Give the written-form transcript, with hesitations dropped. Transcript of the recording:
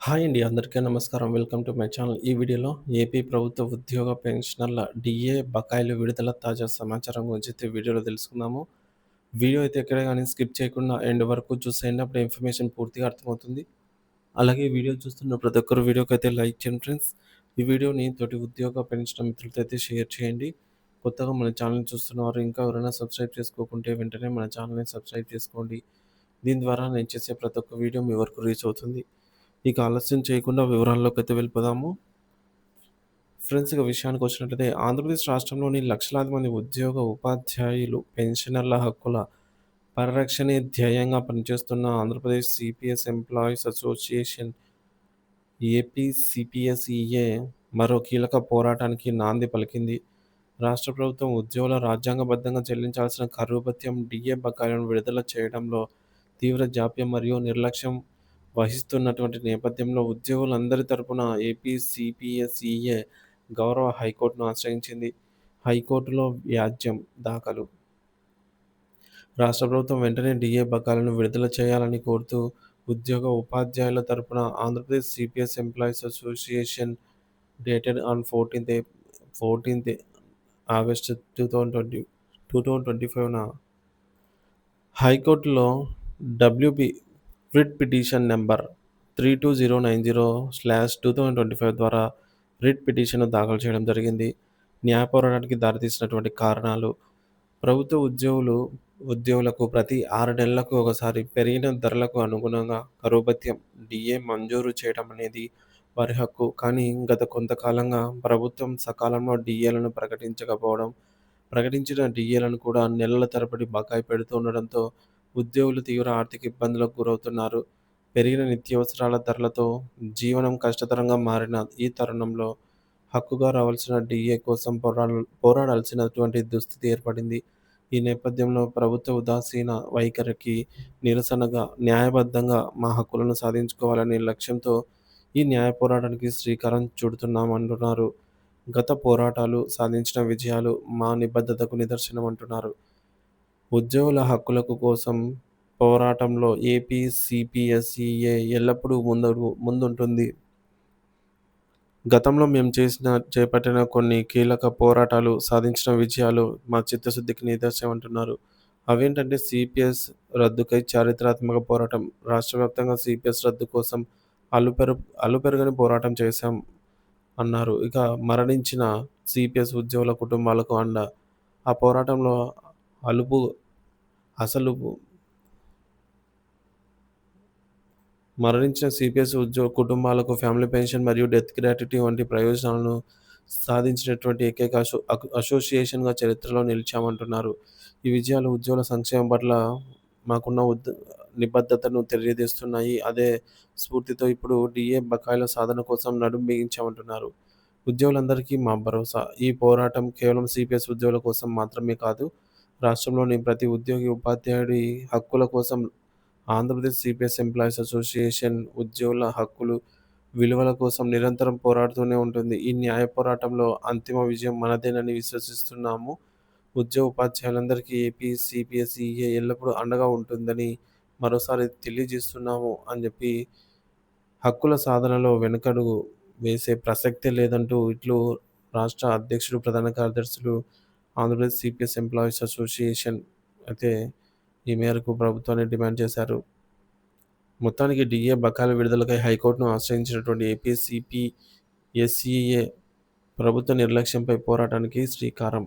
Hi అండి. అందరికీ నమస్కారం. Welcome to my channel. ఈ వీడియోలో ఏపీ ప్రభుత్వ ఉద్యోగ పెన్షనర్ల డీఏ బకాయిలు విడుదల తాజా సమాచారం గురించి అయితే వీడియోలో తెలుసుకుందాము. వీడియో అయితే ఎక్కడ గాని స్కిప్ చేయకుండా ఎండ్ వరకు చూసేయండి. అప్పుడు ఇన్ఫర్మేషన్ పూర్తిగా అర్థమవుతుంది. అలాగే వీడియో చూస్తున్న ప్రతి ఒక్కరు వీడియోకైతే లైక్ చేయండి ఫ్రెండ్స్. ఈ వీడియోని తోటి ఉద్యోగ పెన్షనర్ మిత్రులతో అయితే షేర్ చేయండి. కొత్తగా మన ఛానల్‌ని చూస్తున్నవారు ఇంకా ఎవరైనా సబ్స్క్రైబ్ చేసుకోకుంటే వెంటనే మన ఛానల్‌ని సబ్స్క్రైబ్ చేసుకోండి. దీని ద్వారా నేను చేసే ప్రతి ఒక్క వీడియో మీ వరకు రీచ్ అవుతుంది. ఇక ఆలస్యం చేయకుండా వివరాల్లోకైతే వెళ్ళిపోదాము. ఫ్రెండ్స్ ఇక విషయానికొచ్చినట్లయితే ఆంధ్రప్రదేశ్ రాష్ట్రంలోని లక్షలాది మంది ఉద్యోగ, ఉపాధ్యాయులు, పెన్షనర్ల హక్కుల పరిరక్షణే ధ్యేయంగా పనిచేస్తున్న ఆంధ్రప్రదేశ్ సీపీఎస్ ఎంప్లాయీస్ అసోసియేషన్ ఏపీసీపీఎస్ఈఏ మరో కీలక పోరాటానికి నాంది పలికింది. రాష్ట్ర ప్రభుత్వం ఉద్యోగుల రాజ్యాంగబద్ధంగా చెల్లించాల్సిన కరువు భత్యం, డీఏ బకాయిలను విడుదల చేయడంలో తీవ్ర జాప్యం మరియు నిర్లక్ష్యం వహిస్తున్నటువంటి నేపథ్యంలో ఉద్యోగులందరి తరపున ఏపీసీపీఎస్ఈఏ గౌరవ హైకోర్టును ఆశ్రయించింది. హైకోర్టులో వ్యాజ్యం దాఖలు. రాష్ట్ర ప్రభుత్వం వెంటనే డీఏ బకాయిలను విడుదల చేయాలని కోరుతూ ఉద్యోగ, ఉపాధ్యాయుల తరపున Andhra Pradesh CPS employees association dated on 14th August 2025న హైకోర్టులో డబ్ల్యూపీ రిట్ పిటిషన్ నంబర్ 32090/2025 ద్వారా రిట్ పిటిషన్‌ను దాఖలు చేయడం జరిగింది. న్యాయ పోరాటానికి దారితీసినటువంటి కారణాలు: ప్రభుత్వ ఉద్యోగులకు ప్రతి 6 నెలలకు ఒకసారి పెరిగిన ధరలకు అనుగుణంగా కరువు భత్యం, డీఏ మంజూరు చేయడం అనేది వారి హక్కు. కానీ గత కొంతకాలంగా ప్రభుత్వం సకాలంలో డీఏలను ప్రకటించకపోవడం, ప్రకటించిన డీఏలను కూడా నెలల తరబడి బకాయి పెడుతూ ఉండడంతో ఉద్యోగులు తీవ్ర ఆర్థిక ఇబ్బందులకు గురవుతున్నారు. పెరిగిన నిత్యావసరాల ధరలతో జీవనం కష్టతరంగా మారిన ఈ తరుణంలో హక్కుగా రావాల్సిన డీఏ కోసం పోరాడాల్సినటువంటి దుస్థితి ఏర్పడింది. ఈ నేపథ్యంలో ప్రభుత్వ ఉదాసీన వైఖరికి నిరసనగా న్యాయబద్ధంగా మా హక్కులను సాధించుకోవాలనే లక్ష్యంతో ఈ న్యాయ పోరాటానికి శ్రీకారం చుడుతున్నామంటున్నారు. గత పోరాటాలు సాధించిన విజయాలు మా నిబద్ధతకు నిదర్శనం అంటున్నారు. ఉద్యోగుల హక్కులకు కోసం పోరాటంలో ఏపీసీపీఎస్ఈఏ ఎల్లప్పుడూ ముందుంటుంది. గతంలో మేము చేపట్టిన కొన్ని కీలక పోరాటాలు, సాధించిన విజయాలు మా చిత్తశుద్ధికి నిదర్శనం అంటున్నారు. అవేంటంటే సీపీఎస్ రద్దుకై చారిత్రాత్మక పోరాటం. రాష్ట్ర వ్యాప్తంగా సీపీఎస్ రద్దు కోసం అలుపెరగని పోరాటం చేశాం అన్నారు. ఇక మరణించిన సీపీఎస్ ఉద్యోగుల కుటుంబాలకు అండ. ఆ పోరాటంలో అలుపు అసలు మరణించిన సీపీఎస్ కుటుంబాలకు ఫ్యామిలీ పెన్షన్ మరియు డెత్ గ్రాట్యుటీ వంటి ప్రయోజనాలను సాధించినటువంటి ఏకైక అసోసియేషన్‌గా చరిత్రలో నిలిచామంటున్నారు. ఈ విజయాలు ఉద్యోగుల సంక్షేమం పట్ల మాకున్న నిబద్ధతను తెలియజేస్తున్నాయి. అదే స్ఫూర్తితో ఇప్పుడు డీఏ బకాయిల సాధన కోసం నడుం బిగించామంటున్నారు. ఉద్యోగులందరికీ మా భరోసా. ఈ పోరాటం కేవలం సీపీఎస్ ఉద్యోగుల కోసం మాత్రమే కాదు, రాష్ట్రంలోని ప్రతి ఉద్యోగి, ఉపాధ్యాయుడి హక్కుల కోసం ఆంధ్రప్రదేశ్ సీపీఎస్ ఎంప్లాయీస్ అసోసియేషన్ ఉద్యోగుల హక్కులు, విలువల కోసం నిరంతరం పోరాడుతూనే ఉంటుంది. ఈ న్యాయ పోరాటంలో అంతిమ విజయం మనదేనని విశ్వసిస్తున్నాము. ఉద్యోగ, ఉపాధ్యాయులందరికీ ఏపీ సీపీఎస్ఈఏ ఎల్లప్పుడూ అండగా ఉంటుందని మరోసారి తెలియజేస్తున్నాము అని చెప్పి హక్కుల సాధనలో వెనకడుగు వేసే ప్రసక్తే లేదంటూ ఇట్లు రాష్ట్ర అధ్యక్షుడు, ప్రధాన కార్యదర్శులు ఆంధ్రప్రదేశ్ సీపీఎస్ ఎంప్లాయీస్ అసోసియేషన్ అయితే ఈ మేరకు ప్రభుత్వాన్ని డిమాండ్ చేశారు. మొత్తానికి డీఏ బకాయిల విడుదలకై హైకోర్టును ఆశ్రయించినటువంటి ఏపీసీపీఎస్ఈఏ ప్రభుత్వ నిర్లక్ష్యంపై పోరాటానికి శ్రీకారం.